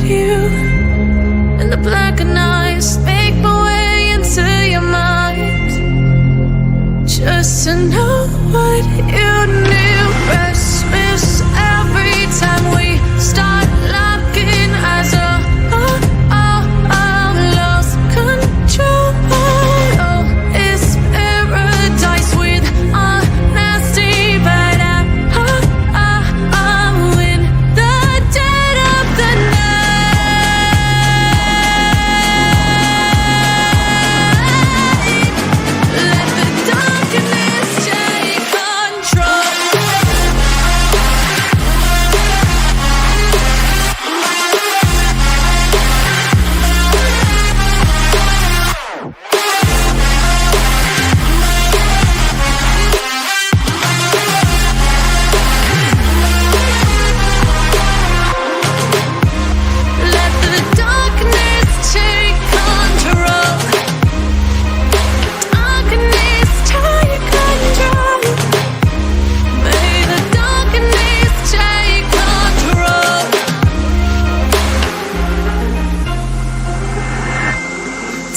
you, and the blackened eyes make my way into your mind, just to know what you knew. Restless every time we start locking eyes up. Lost control. Oh, it's paradise with honesty, but I'm in the dead of the night. Let the darkness take control. Let the darkness take control. Darkness take control. May the darkness take control.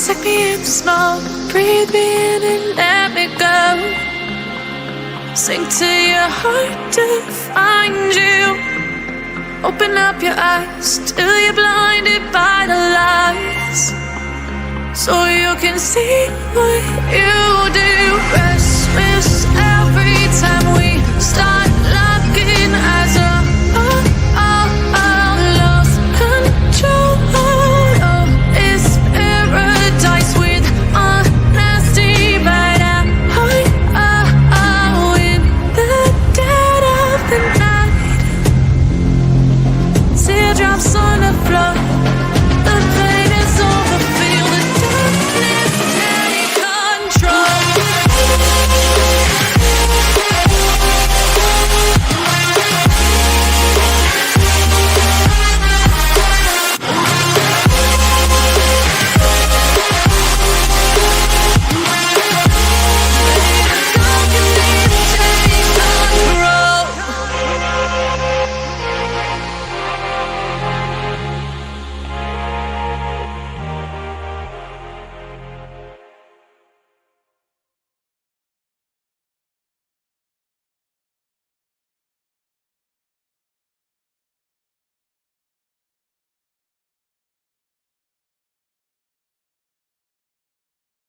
Take me in small, breathe me in and let me go. Sink to your heart to find you. Open up your eyes till you're blinded by the lies, so you can see what you do. Restless every time we start